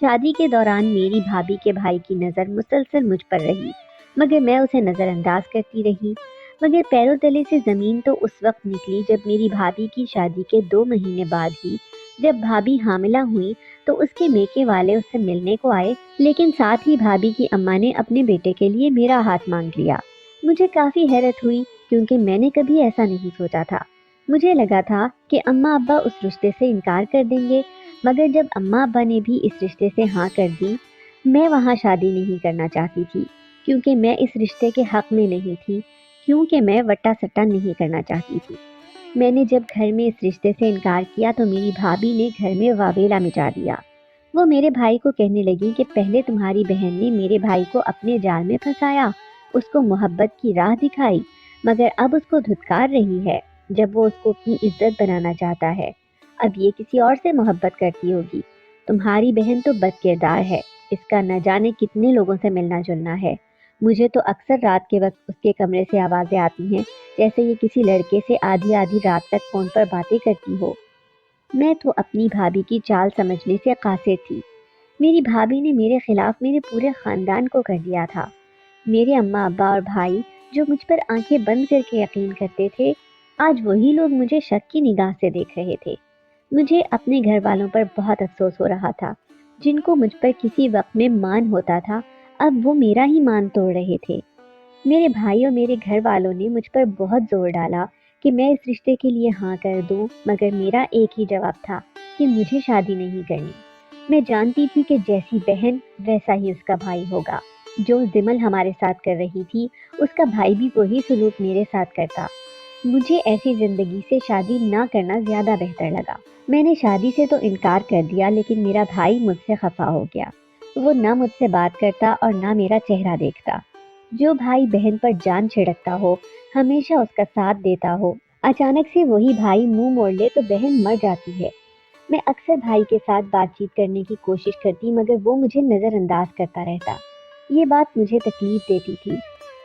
شادی کے دوران میری بھابھی کے بھائی کی نظر مسلسل مجھ پر رہی، مگر میں اسے نظر انداز کرتی رہی۔ مگر پیروں تلے سے زمین تو اس وقت نکلی جب میری بھابھی کی شادی کے 2 مہینے بعد ہی جب بھابھی حاملہ ہوئی تو اس کے میکے والے اس سے ملنے کو آئے، لیکن ساتھ ہی بھابھی کی اماں نے اپنے بیٹے کے لیے میرا ہاتھ مانگ لیا۔ مجھے کافی حیرت ہوئی کیونکہ میں نے کبھی ایسا نہیں سوچا تھا۔ مجھے لگا تھا کہ اماں ابا اس رشتے سے انکار کر دیں گے، مگر جب اماں ابا نے بھی اس رشتے سے ہاں کر دی، میں وہاں شادی نہیں کرنا چاہتی تھی کیونکہ میں اس رشتے کے حق میں نہیں تھی، کیونکہ میں وٹا سٹا نہیں کرنا چاہتی تھی۔ میں نے جب گھر میں اس رشتے سے انکار کیا تو میری بھابھی نے گھر میں واویلا مچا دیا۔ وہ میرے بھائی کو کہنے لگی کہ پہلے تمہاری بہن نے میرے بھائی کو اپنے جال میں پھنسایا، اس کو محبت کی راہ دکھائی، مگر اب اس کو دھتکار رہی ہے جب وہ اس کو اپنی عزت بنانا چاہتا ہے۔ اب یہ کسی اور سے محبت کرتی ہوگی۔ تمہاری بہن تو بد کردار ہے، اس کا نہ جانے کتنے لوگوں سے ملنا جلنا ہے۔ مجھے تو اکثر رات کے وقت اس کے کمرے سے آوازیں آتی ہیں جیسے یہ کسی لڑکے سے آدھی آدھی رات تک فون پر باتیں کرتی ہو۔ میں تو اپنی بھابھی کی چال سمجھنے سے قاصر تھی۔ میری بھابھی نے میرے خلاف میرے پورے خاندان کو کر دیا تھا۔ میرے اماں ابا اور بھائی جو مجھ پر آنکھیں بند کر کے یقین کرتے تھے، آج وہی لوگ مجھے شک کی نگاہ سے دیکھ رہے تھے۔ مجھے اپنے گھر والوں پر بہت افسوس ہو رہا تھا، جن کو مجھ پر کسی وقت میں مان ہوتا تھا، اب وہ میرا ہی مان توڑ رہے تھے۔ میرے بھائی اور میرے گھر والوں نے مجھ پر بہت زور ڈالا کہ میں اس رشتے کے لیے ہاں کر دوں، مگر میرا ایک ہی جواب تھا کہ مجھے شادی نہیں کرنی۔ میں جانتی تھی کہ جیسی بہن ویسا ہی اس کا بھائی ہوگا۔ جو ضمن ہمارے ساتھ کر رہی تھی، اس کا بھائی بھی وہی سلوک میرے ساتھ کرتا۔ مجھے ایسی زندگی سے شادی نہ کرنا زیادہ بہتر لگا۔ میں نے شادی سے تو انکار کر دیا، لیکن میرا بھائی مجھ سے خفا ہو گیا۔ وہ نہ مجھ سے بات کرتا اور نہ میرا چہرہ دیکھتا۔ جو بھائی بہن پر جان چھڑکتا ہو، ہمیشہ اس کا ساتھ دیتا ہو، اچانک سے وہی بھائی منہ موڑ لے تو بہن مر جاتی ہے۔ میں اکثر بھائی کے ساتھ بات چیت کرنے کی کوشش کرتی، مگر وہ مجھے نظر انداز کرتا رہتا۔ یہ بات مجھے تکلیف دیتی تھی۔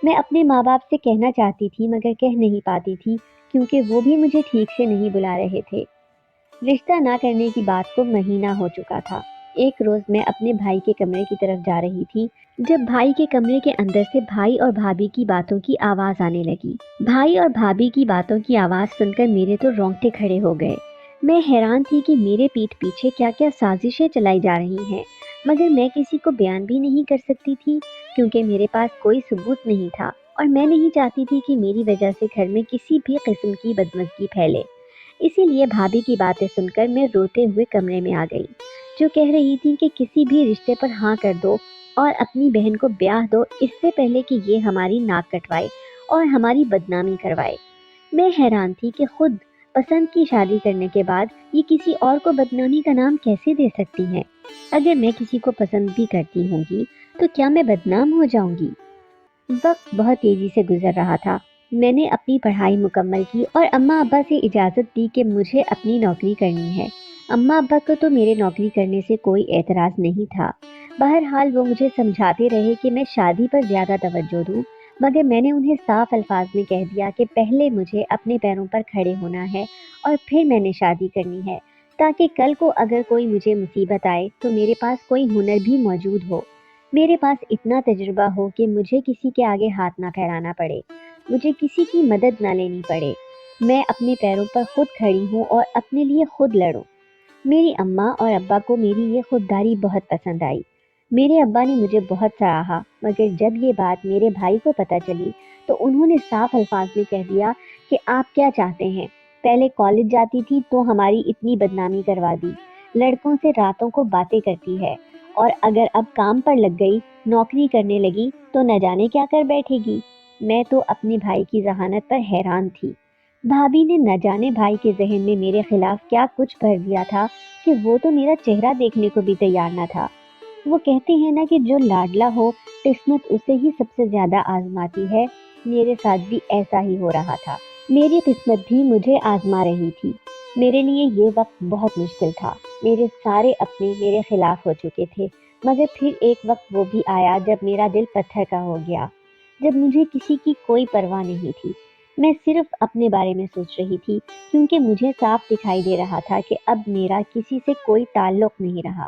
میں اپنے ماں باپ سے کہنا چاہتی تھی مگر کہہ نہیں پاتی تھی کیونکہ وہ بھی مجھے ٹھیک سے نہیں بلا رہے تھے۔ رشتہ نہ کرنے کی بات کو مہینہ ہو چکا تھا۔ ایک روز میں اپنے بھائی کے کمرے کی طرف جا رہی تھی جب بھائی کے کمرے کے اندر سے بھائی اور بھابھی کی باتوں کی آواز آنے لگی۔ بھائی اور بھابھی کی باتوں کی آواز سن کر میرے تو رونگٹے کھڑے ہو گئے۔ میں حیران تھی کہ میرے پیٹھ پیچھے کیا کیا سازشیں چلائی جا رہی ہیں، مگر میں کسی کو بیان بھی نہیں کر سکتی تھی کیونکہ میرے پاس کوئی ثبوت نہیں تھا، اور میں نہیں چاہتی تھی کہ میری وجہ سے گھر میں کسی بھی قسم کی بدمزگی پھیلے۔ اسی لیے بھابھی کی باتیں سن کر میں روتے ہوئے کمرے میں آ گئی، جو کہہ رہی تھی کہ کسی بھی رشتے پر ہاں کر دو اور اپنی بہن کو بیاہ دو اس سے پہلے کہ یہ ہماری ناک کٹوائے اور ہماری بدنامی کروائے۔ میں حیران تھی کہ خود پسند کی شادی کرنے کے بعد یہ کسی اور کو بدنامی کا نام کیسے دے سکتی ہیں؟ اگر میں کسی کو پسند بھی کرتی ہوں گی تو کیا میں بدنام ہو جاؤں گی؟ وقت بہت تیزی سے گزر رہا تھا۔ میں نے اپنی پڑھائی مکمل کی اور اماں ابا سے اجازت دی کہ مجھے اپنی نوکری کرنی ہے۔ اماں ابا کو تو میرے نوکری کرنے سے کوئی اعتراض نہیں تھا۔ بہرحال وہ مجھے سمجھاتے رہے کہ میں شادی پر زیادہ توجہ دوں، مگر میں نے انہیں صاف الفاظ میں کہہ دیا کہ پہلے مجھے اپنے پیروں پر کھڑے ہونا ہے اور پھر میں نے شادی کرنی ہے، تاکہ کل کو اگر کوئی مجھے مصیبت آئے تو میرے پاس کوئی ہنر بھی موجود ہو، میرے پاس اتنا تجربہ ہو کہ مجھے کسی کے آگے ہاتھ نہ پھیلانا پڑے، مجھے کسی کی مدد نہ لینی پڑے، میں اپنے پیروں پر خود کھڑی ہوں اور اپنے لیے خود لڑوں۔ میری اماں اور ابا کو میری یہ خودداری بہت پسند آئی۔ میرے ابا نے مجھے بہت سراہا، مگر جب یہ بات میرے بھائی کو پتہ چلی تو انہوں نے صاف الفاظ میں کہہ دیا کہ آپ کیا چاہتے ہیں؟ پہلے کالج جاتی تھی تو ہماری اتنی بدنامی کروا دی، لڑکوں سے راتوں کو باتیں کرتی ہے، اور اگر اب کام پر لگ گئی، نوکری کرنے لگی تو نہ جانے کیا کر بیٹھے گی۔ میں تو اپنے بھائی کی ذہانت پر حیران تھی۔ بھابھی نے نہ جانے بھائی کے ذہن میں میرے خلاف کیا کچھ بھر دیا تھا کہ وہ تو میرا چہرہ دیکھنے کو بھی تیار نہ تھا۔ وہ کہتے ہیں نا کہ جو لاڈلا ہو قسمت اسے ہی سب سے زیادہ آزماتی ہے، میرے ساتھ بھی ایسا ہی ہو رہا تھا۔ میری قسمت بھی مجھے آزما رہی تھی۔ میرے لیے یہ وقت بہت مشکل تھا۔ میرے سارے اپنے میرے خلاف ہو چکے تھے، مگر پھر ایک وقت وہ بھی آیا جب میرا دل پتھر کا ہو گیا، جب مجھے کسی کی کوئی پرواہ نہیں تھی۔ میں صرف اپنے بارے میں سوچ رہی تھی کیونکہ مجھے صاف دکھائی دے رہا تھا کہ اب میرا کسی سے کوئی تعلق نہیں رہا۔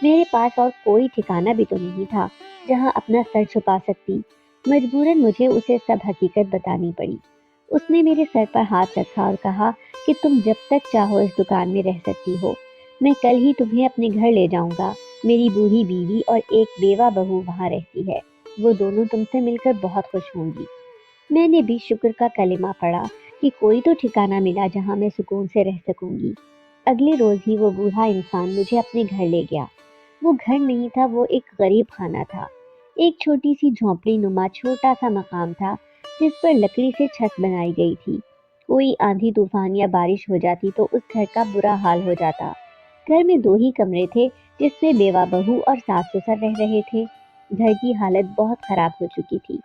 میرے پاس اور کوئی ٹھکانہ بھی تو نہیں تھا جہاں اپنا سر چھپا سکتی۔ مجبوراً مجھے اسے سب حقیقت بتانی پڑی۔ اس نے میرے سر پر ہاتھ رکھا اور کہا کہ تم جب تک چاہو اس دکان میں رہ سکتی ہو، میں کل ہی تمہیں اپنے گھر لے جاؤں گا۔ میری بوڑھی بیوی اور ایک بیوہ بہو وہاں رہتی ہے، وہ دونوں تم سے مل کر بہت خوش ہوں گی۔ میں نے بھی شکر کا کلمہ پڑھا کہ کوئی تو ٹھکانہ ملا جہاں میں سکون سے رہ سکوں گی۔ اگلے روز ہی وہ بوڑھا انسان مجھے اپنے گھر لے گیا۔ وہ گھر نہیں تھا، وہ ایک غریب خانہ تھا۔ ایک چھوٹی سی جھونپڑی نما چھوٹا سا مقام تھا جس پر لکڑی سے چھت بنائی گئی تھی۔ کوئی آندھی طوفان یا بارش ہو جاتی تو اس گھر کا برا حال ہو جاتا۔ گھر میں 2 ہی کمرے تھے جس میں بیوہ بہو اور ساس سسر رہ رہے تھے۔ گھر کی حالت بہت خراب ہو چکی تھی،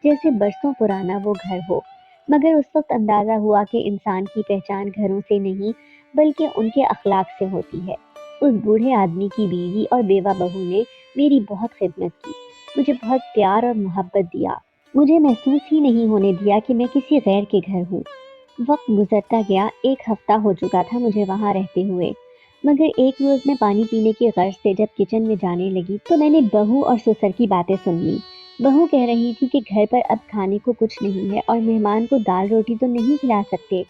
جیسے برسوں پرانا وہ گھر ہو، مگر اس وقت اندازہ ہوا کہ انسان کی پہچان گھروں سے نہیں بلکہ ان کے اخلاق سے ہوتی ہے۔ اس بوڑھے آدمی کی بیوی اور بیوہ بہو نے میری بہت خدمت کی، مجھے بہت پیار اور محبت دیا، مجھے محسوس ہی نہیں ہونے دیا کہ میں کسی غیر کے گھر ہوں۔ وقت گزرتا گیا، 1 ہفتہ ہو چکا تھا مجھے وہاں رہتے ہوئے، مگر ایک روز میں پانی پینے کی غرض سے جب کچن میں جانے لگی تو میں نے بہو اور سسر کی باتیں سن لی۔ بہو کہہ رہی تھی کہ گھر پر اب کھانے کو کچھ نہیں ہے اور مہمان کو دال روٹی تو نہیں کھلا سکتے،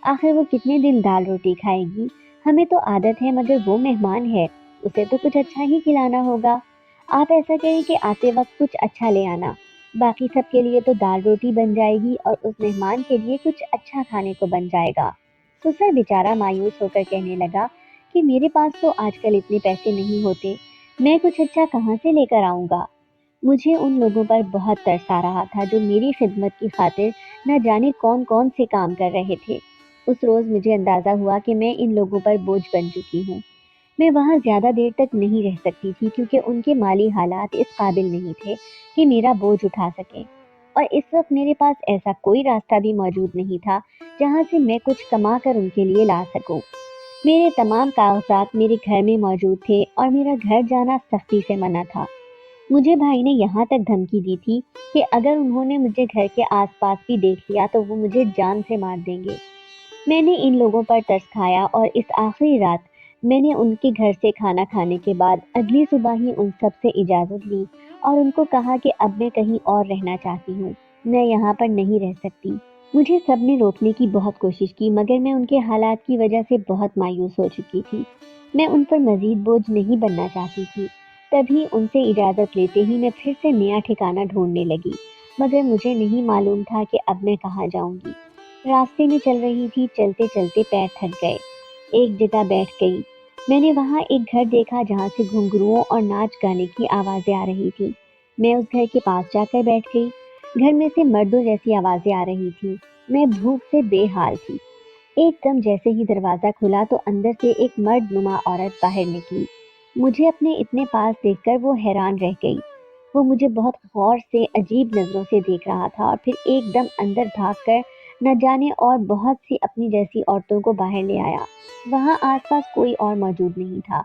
آخر وہ کتنے دن دال روٹی کھائے گی، ہمیں تو عادت ہے مگر وہ مہمان ہے، اسے تو کچھ اچھا ہی کھلانا ہوگا۔ آپ ایسا کریں کہ آتے وقت کچھ اچھا لے آنا، باقی سب کے لیے تو دال روٹی بن جائے گی اور اس مہمان کے لیے کچھ اچھا کھانے کو بن جائے گا۔ سسر بیچارہ مایوس ہو کر کہنے لگا کہ میرے پاس تو آج کل اتنے پیسے نہیں ہوتے، میں کچھ اچھا کہاں سے لے کر آؤں گا۔ مجھے ان لوگوں پر بہت ترس آ رہا تھا جو میری خدمت کی خاطر نہ جانے کون کون سے کام کر رہے تھے۔ اس روز مجھے اندازہ ہوا کہ میں ان لوگوں پر بوجھ بن چکی ہوں۔ میں وہاں زیادہ دیر تک نہیں رہ سکتی تھی کیونکہ ان کے مالی حالات اس قابل نہیں تھے کہ میرا بوجھ اٹھا سکیں، اور اس وقت میرے پاس ایسا کوئی راستہ بھی موجود نہیں تھا جہاں سے میں کچھ کما کر ان کے لیے لا سکوں۔ میرے تمام کاغذات میرے گھر میں موجود تھے اور میرا گھر جانا سختی سے منع تھا۔ مجھے بھائی نے یہاں تک دھمکی دی تھی کہ اگر انہوں نے مجھے گھر کے آس پاس بھی دیکھ لیا تو وہ مجھے جان سے مار دیں گے۔ میں نے ان لوگوں پر ترس کھایا اور اس آخری رات میں نے ان کے گھر سے کھانا کھانے کے بعد اگلی صبح ہی ان سب سے اجازت لی اور ان کو کہا کہ اب میں کہیں اور رہنا چاہتی ہوں، میں یہاں پر نہیں رہ سکتی۔ مجھے سب نے روکنے کی بہت کوشش کی مگر میں ان کے حالات کی وجہ سے بہت مایوس ہو چکی تھی۔ میں ان پر مزید بوجھ نہیں بننا چاہتی تھی۔ تبھی ان سے اجازت لیتے ہی میں پھر سے نیا ٹھکانہ ڈھونڈنے لگی، مگر مجھے نہیں معلوم تھا کہ اب میں کہاں جاؤں گی۔ راستے میں چل رہی تھی، چلتے چلتے پیر تھک گئے، ایک جگہ بیٹھ گئی۔ میں نے وہاں ایک گھر دیکھا جہاں سے گھنگروؤں اور ناچ گانے کی آوازیں آ رہی تھی۔ میں اس گھر کے پاس جا کر بیٹھ گئی۔ گھر میں سے مردوں جیسی آوازیں آ رہی تھی۔ میں بھوک سے بے حال تھی۔ ایک دم جیسے ہی دروازہ کھلا تو اندر سے ایک مرد نما عورت باہر نکلی۔ مجھے اپنے اتنے پاس دیکھ کر وہ حیران رہ گئی۔ وہ مجھے بہت غور سے عجیب نظروں سے دیکھ رہا تھا اور پھر ایک دم اندر بھاگ کر نہ جانے اور بہت سی اپنی جیسی عورتوں کو باہر لے آیا۔ وہاں آس پاس کوئی اور موجود نہیں تھا۔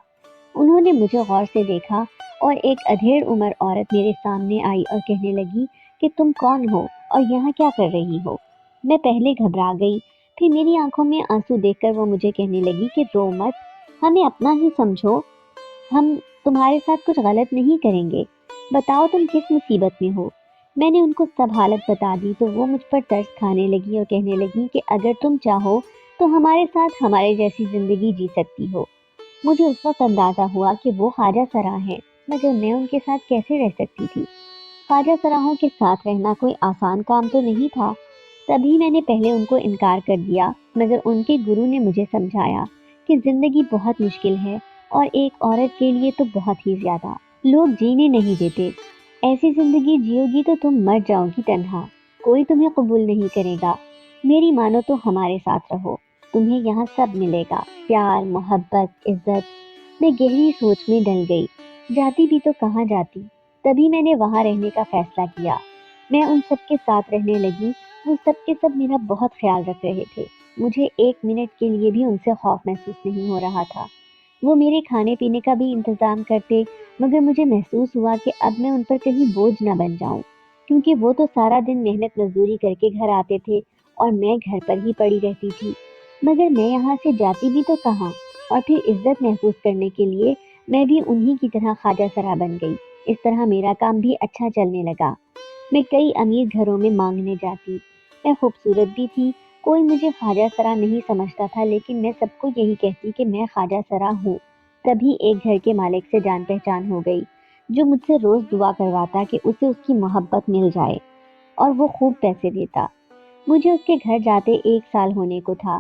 انہوں نے مجھے غور سے دیکھا اور ایک ادھیڑ عمر عورت میرے سامنے آئی اور کہنے لگی کہ تم کون ہو اور یہاں کیا کر رہی ہو؟ میں پہلے گھبرا گئی، پھر میری آنکھوں میں آنسو دیکھ کر وہ مجھے کہنے لگی کہ رو مت، ہمیں اپنا ہی سمجھو، ہم تمہارے ساتھ کچھ غلط نہیں کریں گے، بتاؤ تم کس مصیبت میں ہو۔ میں نے ان کو سب حالت بتا دی تو وہ مجھ پر ترس کھانے لگی اور کہنے لگی کہ اگر تم چاہو تو ہمارے ساتھ ہمارے جیسی زندگی جی سکتی ہو۔ مجھے اس وقت اندازہ ہوا کہ وہ خواجہ سرا ہیں، مگر میں ان کے ساتھ کیسے رہ سکتی تھی؟ خواجہ سراہوں کے ساتھ رہنا کوئی آسان کام تو نہیں تھا۔ تبھی میں نے پہلے ان کو انکار کر دیا، مگر ان کے گرو نے مجھے سمجھایا کہ زندگی بہت مشکل ہے اور ایک عورت کے لیے تو بہت ہی زیادہ، لوگ جینے نہیں دیتے، ایسی زندگی جیو گی تو تم مر جاؤ گی تنہا، کوئی تمہیں قبول نہیں کرے گا، میری مانو تو ہمارے ساتھ رہو، تمہیں یہاں سب ملے گا، پیار، محبت، عزت۔ میں گہری سوچ میں ڈل گئی، جاتی بھی تو کہاں جاتی۔ تبھی میں نے وہاں رہنے کا فیصلہ کیا۔ میں ان سب کے ساتھ رہنے لگی، وہ سب کے سب میرا بہت خیال رکھ رہے تھے، مجھے 1 منٹ کے لیے بھی ان سے خوف محسوس نہیں ہو رہا تھا۔ وہ میرے کھانے پینے کا بھی انتظام کرتے، مگر مجھے محسوس ہوا کہ اب میں ان پر کہیں بوجھ نہ بن جاؤں، کیونکہ وہ تو سارا دن محنت مزدوری کر کے گھر آتے تھے اور میں گھر پر ہی پڑی رہتی تھی، مگر میں یہاں سے جاتی بھی تو کہاں، اور پھر عزت محفوظ کرنے کے لیے میں بھی انہی کی طرح خواجہ سرا بن گئی۔ اس طرح میرا کام بھی اچھا چلنے لگا۔ میں کئی امیر گھروں میں مانگنے جاتی۔ میں خوبصورت بھی تھی، کوئی مجھے خواجہ سرا نہیں سمجھتا تھا، لیکن میں سب کو یہی کہتی کہ میں خواجہ سرا ہوں۔ تبھی ایک گھر کے مالک سے جان پہچان ہو گئی، جو مجھ سے روز دعا کرواتا کہ اسے اس کی محبت مل جائے اور وہ خوب پیسے دیتا۔ مجھے اس کے گھر جاتے 1 سال ہونے کو تھا۔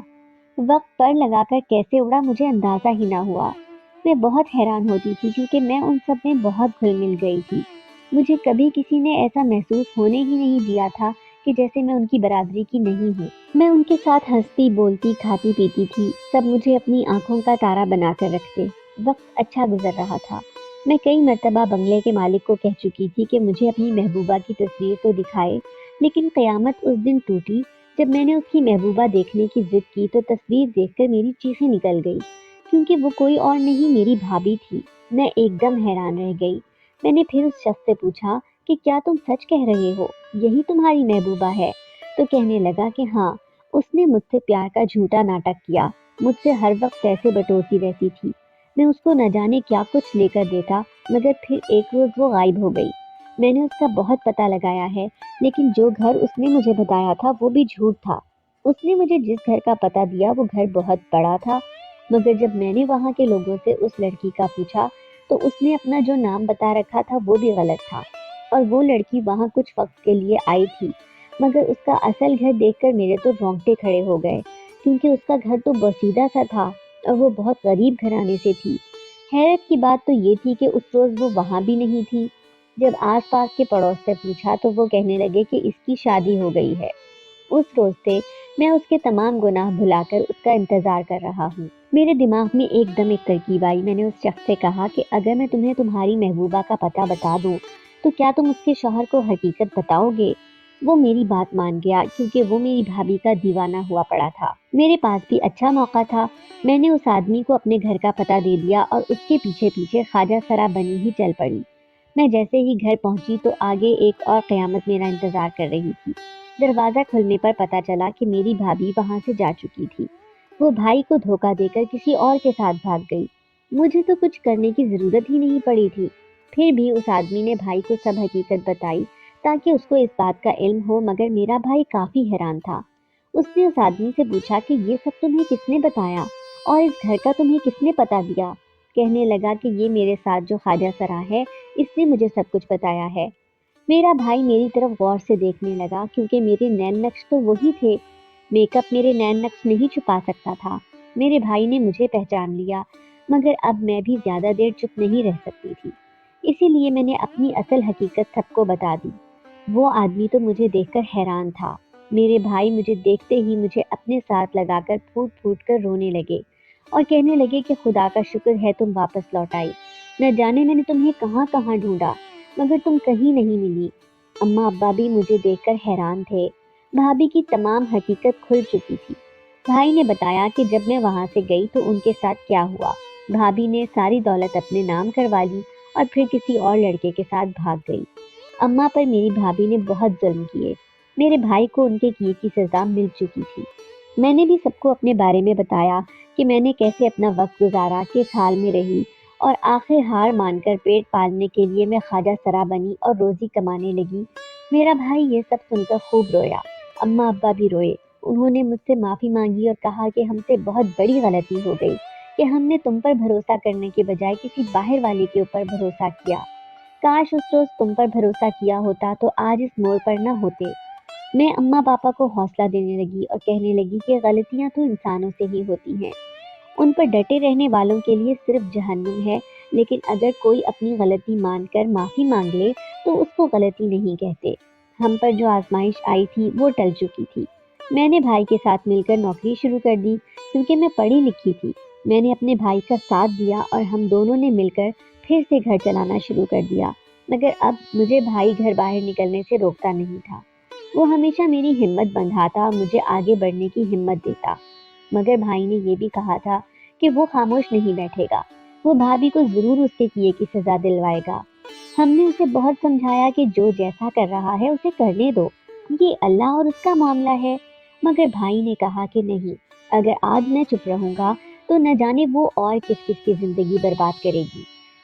وقت پر لگا کر کیسے اڑا مجھے اندازہ ہی نہ ہوا۔ میں بہت حیران ہوتی تھی کیونکہ میں ان سب میں بہت گھل مل گئی تھی۔ مجھے کبھی کسی نے ایسا محسوس ہونے ہی نہیں دیا تھا کہ جیسے میں ان کی برادری کی نہیں ہوں۔ میں ان کے ساتھ ہنستی بولتی کھاتی پیتی تھی، سب مجھے اپنی آنکھوں کا تارا بنا کر رکھتے۔ وقت اچھا گزر رہا تھا۔ میں کئی مرتبہ بنگلے کے مالک کو کہہ چکی تھی کہ مجھے اپنی محبوبہ کی تصویر تو دکھائے، لیکن قیامت اس دن ٹوٹی جب میں نے اس کی محبوبہ دیکھنے کی ضد کی تو تصویر دیکھ کر میری چیخیں نکل گئی، کیونکہ وہ کوئی اور نہیں میری بھابھی تھی۔ میں ایک دم حیران رہ گئی۔ میں نے پھر اس شخص سے پوچھا کہ کیا تم سچ کہہ رہے ہو، یہی تمہاری محبوبہ ہے؟ تو کہنے لگا کہ ہاں، اس نے مجھ سے پیار کا جھوٹا ناٹک کیا، مجھ سے ہر وقت پیسے بٹورتی رہتی تھی۔ میں اس کو نہ جانے کیا کچھ لے کر دیتا، مگر پھر ایک روز وہ غائب ہو گئی۔ میں نے اس کا بہت پتہ لگایا ہے، لیکن جو گھر اس نے مجھے بتایا تھا وہ بھی جھوٹ تھا۔ اس نے مجھے جس گھر کا پتہ دیا وہ گھر بہت بڑا تھا، مگر جب میں نے وہاں کے لوگوں سے اس لڑکی کا پوچھا تو اس نے اپنا جو نام بتا رکھا تھا وہ بھی غلط تھا، اور وہ لڑکی وہاں کچھ وقت کے لیے آئی تھی، مگر اس کا اصل گھر دیکھ کر میرے تو رونگٹے کھڑے ہو گئے، کیونکہ اس کا گھر تو بسیدہ سا تھا اور وہ بہت غریب گھرانے سے تھی۔ حیرت کی بات تو یہ تھی کہ اس روز وہ وہاں بھی نہیں تھی۔ جب آس پاس کے پڑوس سے پوچھا تو وہ کہنے لگے کہ اس کی شادی ہو گئی ہے۔ اس روز سے میں اس کے تمام گناہ بھلا کر اس کا انتظار کر رہا ہوں۔ میرے دماغ میں ایک دم ایک ترکیب آئی۔ میں نے اس شخص سے کہا کہ اگر میں تمہیں تمہاری محبوبہ کا پتہ بتا دوں تو کیا تم اس کے شوہر کو حقیقت بتاؤ گے؟ وہ میری بات مان گیا، کیونکہ وہ میری بھابھی کا دیوانہ ہوا پڑا تھا۔ میرے پاس بھی اچھا موقع تھا۔ میں نے اس آدمی کو اپنے گھر کا پتہ دے دیا اور اس کے پیچھے پیچھے خواجہ سرا بنی ہی چل پڑی۔ میں جیسے ہی گھر پہنچی تو آگے ایک اور قیامت میرا انتظار کر رہی تھی۔ دروازہ کھلنے پر پتہ چلا کہ میری بھابھی وہاں سے جا چکی تھی۔ وہ بھائی کو دھوکہ دے کر کسی اور کے ساتھ بھاگ گئی۔ مجھے تو کچھ کرنے کی ضرورت ہی نہیں پڑی تھی۔ پھر بھی اس آدمی نے بھائی کو سب حقیقت بتائی تاکہ اس کو اس بات کا علم ہو، مگر میرا بھائی کافی حیران تھا۔ اس نے اس آدمی سے پوچھا کہ یہ سب تمہیں کس نے بتایا اور اس گھر کا تمہیں کس نے پتہ دیا؟ کہنے لگا کہ یہ میرے ساتھ جو خواجہ سرا ہے اس نے مجھے سب کچھ بتایا ہے۔ میرا بھائی میری طرف غور سے دیکھنے لگا، کیونکہ میرے نین نقش تو وہی تھے۔ میک اپ میرے نین نقش نہیں چھپا سکتا تھا۔ میرے بھائی نے مجھے پہچان لیا، مگر اب میں بھی زیادہ دیر چپ نہیں رہ سکتی تھی، اسی لیے میں نے اپنی اصل حقیقت سب کو بتا دی۔ وہ آدمی تو مجھے دیکھ کر حیران تھا۔ میرے بھائی مجھے دیکھتے ہی مجھے اپنے ساتھ لگا کر پھوٹ پھوٹ کر رونے لگے اور کہنے لگے کہ خدا کا شکر ہے تم واپس لوٹ آئی، نہ جانے میں نے تمہیں کہاں کہاں ڈھونڈا مگر تم کہیں نہیں ملی۔ اماں ابا بھی مجھے دیکھ کر حیران تھے۔ بھابھی کی تمام حقیقت کھل چکی تھی۔ بھائی نے بتایا کہ جب میں وہاں سے گئی تو ان کے ساتھ کیا ہوا۔ بھابھی نے ساری دولت اپنے نام کروا لی اور پھر کسی اور لڑکے کے ساتھ بھاگ گئی۔ اماں پر میری بھابھی نے بہت ظلم کیے۔ میرے بھائی کو ان کے کیے کی سزا مل چکی تھی۔ میں نے بھی سب کو اپنے بارے میں بتایا کہ میں نے کیسے اپنا وقت گزارا، کس حال میں رہی، اور آخر ہار مان کر پیٹ پالنے کے لیے میں خواجہ سرا بنی اور روزی کمانے لگی۔ میرا بھائی یہ سب سن کر خوب رویا۔ اماں ابا بھی روئے۔ انہوں نے مجھ سے معافی مانگی اور کہا کہ ہم سے بہت بڑی غلطی ہو گئی کہ ہم نے تم پر بھروسہ کرنے کے بجائے کسی باہر والے کے اوپر بھروسہ کیا۔ کاش اس روز تم پر بھروسہ کیا ہوتا تو آج اس موڑ پر نہ ہوتے۔ میں اماں پاپا کو حوصلہ دینے لگی اور کہنے لگی کہ غلطیاں تو انسانوں سے ہی ہوتی ہیں، ان پر ڈٹے رہنے والوں کے لیے صرف جہنم ہے، لیکن اگر کوئی اپنی غلطی مان کر معافی مانگ لے تو اس کو غلطی نہیں کہتے۔ ہم پر جو آزمائش آئی تھی وہ ٹل چکی تھی۔ میں نے بھائی کے ساتھ مل کر نوکری شروع کر دی، کیونکہ میں پڑھی لکھی تھی۔ میں نے اپنے بھائی کا ساتھ دیا اور ہم دونوں نے مل کر پھر سے گھر چلانا شروع کر دیا، مگر اب مجھے بھائی گھر باہر نکلنے سے روکتا نہیں تھا۔ وہ ہمیشہ میری ہمت بندھاتا اور مجھے آگے بڑھنے کی ہمت دیتا، مگر بھائی نے یہ بھی کہا تھا کہ وہ خاموش نہیں بیٹھے گا، وہ بھابھی کو ضرور اس کے کیے کی سزا دلوائے گا۔ ہم نے اسے بہت سمجھایا کہ جو جیسا کر رہا ہے اسے کرنے دو، یہ اللہ اور اس کا معاملہ ہے، مگر بھائی نے کہا کہ نہیں، اگر آج میں چپ رہوں گا تو نہ جانے وہ اور کس کس کی زندگی برباد کرے گی۔